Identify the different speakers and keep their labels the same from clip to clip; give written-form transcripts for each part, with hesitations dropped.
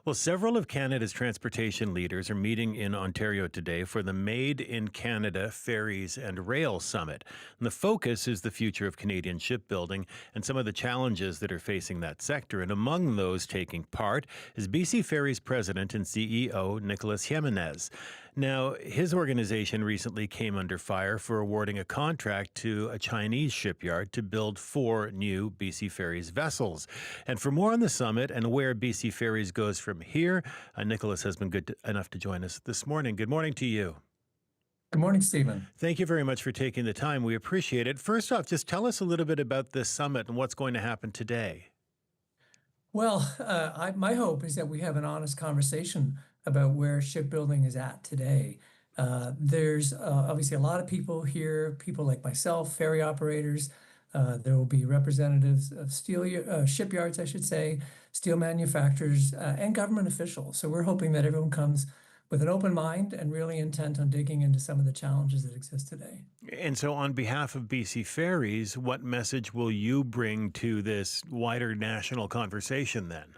Speaker 1: Well, several of Canada's transportation leaders are meeting in Ontario today for the Made in Canada Ferries and Rail Summit. And the focus is the future of Canadian shipbuilding and some of the challenges that are facing that sector. And among those taking part is BC Ferries President and CEO Nicolas Jimenez. Now, his organization recently came under fire for awarding a contract to a Chinese shipyard to build 4 new BC Ferries vessels. And for more on the summit and where BC Ferries goes from here, Nicholas has been good enough to join us this morning. Good morning to you.
Speaker 2: Good morning, Stephen.
Speaker 1: Thank you very much for taking the time. We appreciate it. First off, just tell us a little bit about this summit and what's going to happen today.
Speaker 2: Well, my hope is that we have an honest conversation about where shipbuilding is at today. There's obviously a lot of people here, people like myself, ferry operators. There will be representatives of steel shipyards, I should say, steel manufacturers, and government officials. So we're hoping that everyone comes with an open mind and really intent on digging into some of the challenges that exist today.
Speaker 1: And so on behalf of BC Ferries, what message will you bring to this wider national conversation then?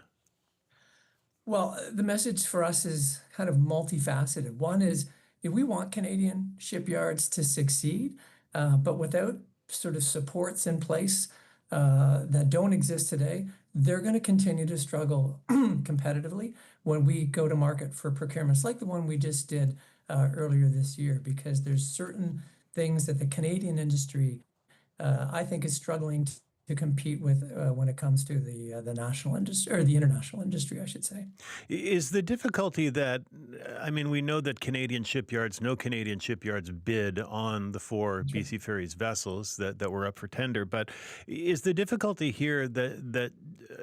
Speaker 2: Well, the message for us is kind of multifaceted. One is if we want Canadian shipyards to succeed, but without sort of supports in place that don't exist today, they're going to continue to struggle competitively when we go to market for procurements like the one we just did earlier this year, because there's certain things that the Canadian industry, I think, is struggling to compete with when it comes to the national industry, or the international industry, I should say.
Speaker 1: Is the difficulty that, I mean, we know that no Canadian shipyards bid on the 4 BC Ferries vessels that were up for tender, but is the difficulty here that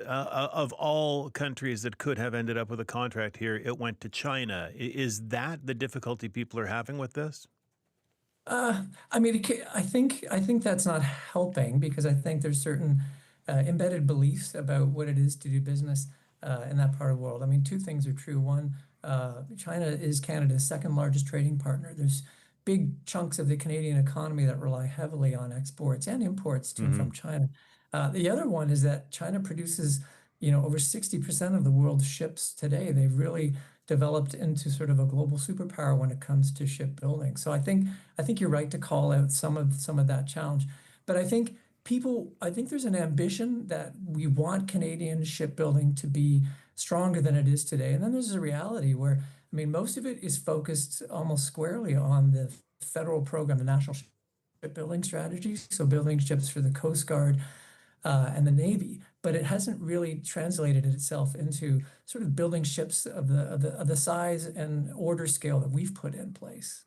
Speaker 1: of all countries that could have ended up with a contract here, it went to China? Is that the difficulty people are having with this?
Speaker 2: I mean, I think that's not helping, because I think there's certain embedded beliefs about what it is to do business in that part of the world. I mean, 2 things are true. One, China is Canada's second largest trading partner. There's big chunks of the Canadian economy that rely heavily on exports and imports too from China. The other one is that China produces, over 60% of the world's ships today. They've really developed into sort of a global superpower when it comes to shipbuilding. So I think you're right to call out some of that challenge. But I think there's an ambition that we want Canadian shipbuilding to be stronger than it is today. And then there's a reality where, I mean, most of it is focused almost squarely on the federal program, the National Shipbuilding Strategy, so building ships for the Coast Guard and the Navy, but it hasn't really translated itself into sort of building ships of the size and order scale that we've put in place.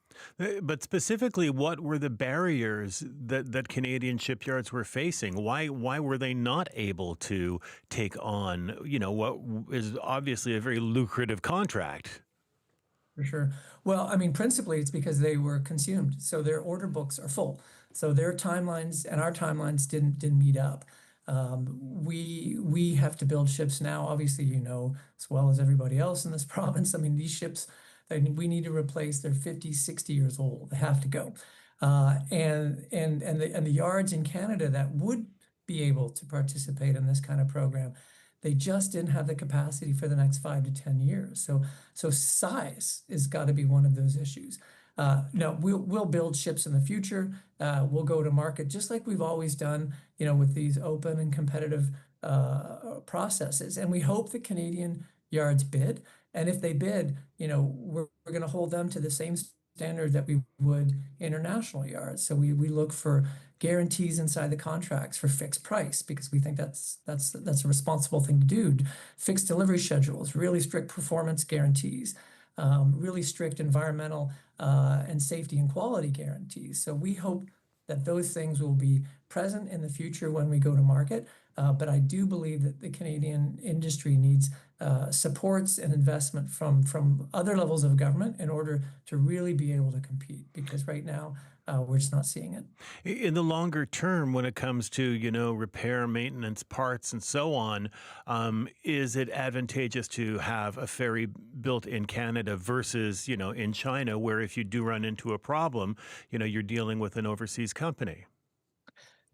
Speaker 1: But specifically, what were the barriers that Canadian shipyards were facing? Why were they not able to take on, what is obviously a very lucrative contract?
Speaker 2: For sure. Well, I mean, principally, it's because they were consumed. So their order books are full. So their timelines and our timelines didn't meet up. We have to build ships now, obviously, as well as everybody else in this province. I mean, these ships that we need to replace, they're 50, 60 years old. They have to go. And the yards in Canada that would be able to participate in this kind of program, they just didn't have the capacity for the next 5 to 10 years. So size has got to be one of those issues. No, we'll build ships in the future. We'll go to market just like we've always done, with these open and competitive processes. And we hope the Canadian yards bid. And if they bid, we're going to hold them to the same standard that we would international yards. So we look for guarantees inside the contracts for fixed price, because we think that's a responsible thing to do. Fixed delivery schedules, really strict performance guarantees, really strict environmental and safety and quality guarantees. So we hope that those things will be present in the future when we go to market. But I do believe that the Canadian industry needs supports and investment from other levels of government in order to really be able to compete, because right now we're just not seeing it.
Speaker 1: In the longer term, when it comes to, repair, maintenance, parts, and so on, is it advantageous to have a ferry built in Canada versus, in China, where if you do run into a problem, you're dealing with an overseas company?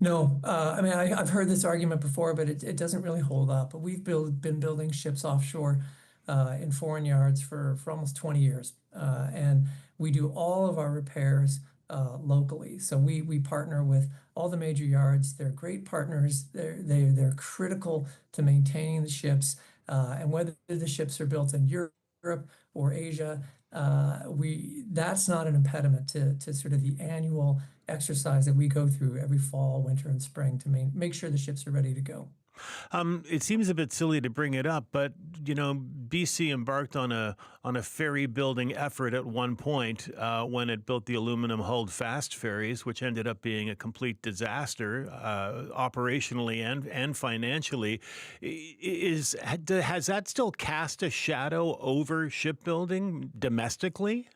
Speaker 2: No, I mean, I've heard this argument before, but it doesn't really hold up. But we've been building ships offshore in foreign yards for almost 20 years. And we do all of our repairs locally. So we partner with all the major yards. They're great partners. They're critical to maintaining the ships. And whether the ships are built in Europe or Asia, that's not an impediment to sort of the annual exercise that we go through every fall, winter, and spring to make sure the ships are ready to go.
Speaker 1: It seems a bit silly to bring it up, but BC embarked on a ferry building effort at one point when it built the aluminum hulled fast ferries, which ended up being a complete disaster operationally and financially. Has that still cast a shadow over shipbuilding domestically?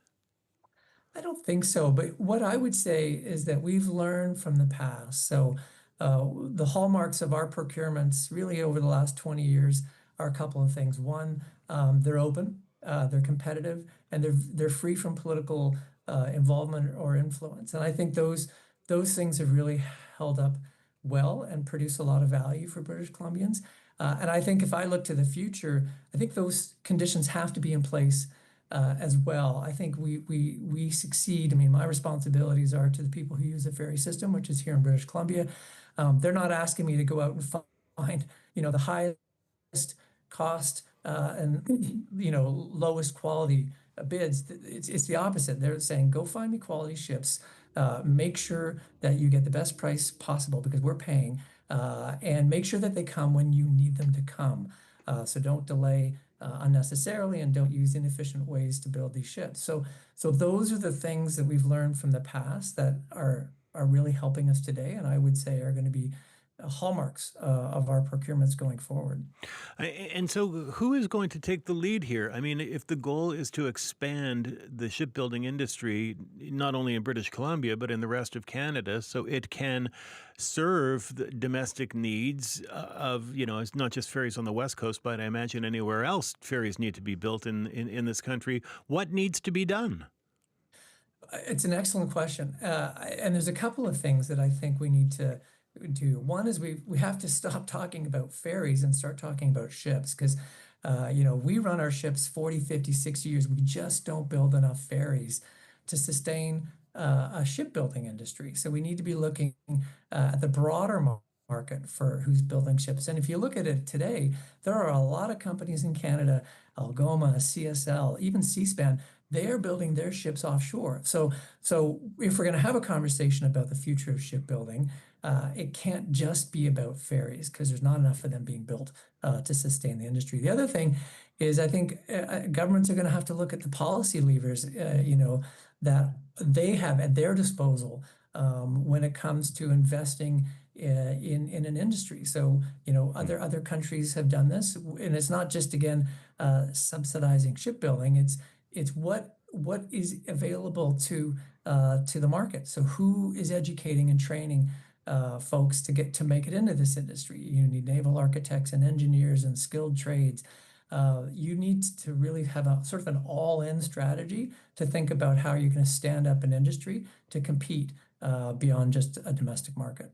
Speaker 2: I don't think so, but what I would say is that we've learned from the past. So, the hallmarks of our procurements really over the last 20 years are a couple of things. One, they're open, they're competitive, and they're free from political involvement or influence. And I think those things have really held up well and produce a lot of value for British Columbians. And I think if I look to the future, I think those conditions have to be in place as well. I think we succeed. I mean, my responsibilities are to the people who use the ferry system, which is here in British Columbia. They're not asking me to go out and find, the highest cost and lowest quality bids. It's the opposite. They're saying, go find me quality ships. Make sure that you get the best price possible because we're paying, and make sure that they come when you need them to come. So don't delay unnecessarily and don't use inefficient ways to build these ships. So those are the things that we've learned from the past that are really helping us today, and I would say are going to be hallmarks of our procurements going forward.
Speaker 1: And so, who is going to take the lead here? I mean, if the goal is to expand the shipbuilding industry, not only in British Columbia, but in the rest of Canada, so it can serve the domestic needs of, it's not just ferries on the West Coast, but I imagine anywhere else ferries need to be built in this country. What needs to be done?
Speaker 2: It's an excellent question. And there's a couple of things that I think we need to do. One is we have to stop talking about ferries and start talking about ships because, we run our ships 40, 50, 60 years. We just don't build enough ferries to sustain a shipbuilding industry. So we need to be looking at the broader market for who's building ships. And if you look at it today, there are a lot of companies in Canada, Algoma, CSL, even Seaspan, they are building their ships offshore. So if we're going to have a conversation about the future of shipbuilding, it can't just be about ferries because there's not enough of them being built to sustain the industry. The other thing is I think governments are going to have to look at the policy levers, that they have at their disposal when it comes to investing in an industry. So, other countries have done this, and it's not just again subsidizing shipbuilding. It's what is available to the market. So who is educating and training folks to make it into this industry? You need naval architects and engineers and skilled trades. You need to really have a sort of an all-in strategy to think about how you're going to stand up an industry to compete beyond just a domestic market.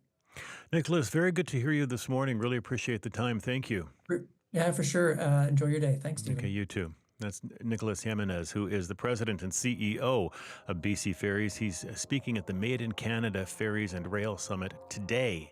Speaker 1: Nicolas, very good to hear you this morning. Really appreciate the time. Thank you.
Speaker 2: Yeah, for sure. Enjoy your day. Thanks, Stephen.
Speaker 1: Okay, you too. That's Nicolas Jimenez, who is the president and CEO of BC Ferries. He's speaking at the Made in Canada Ferries and Rail Summit today.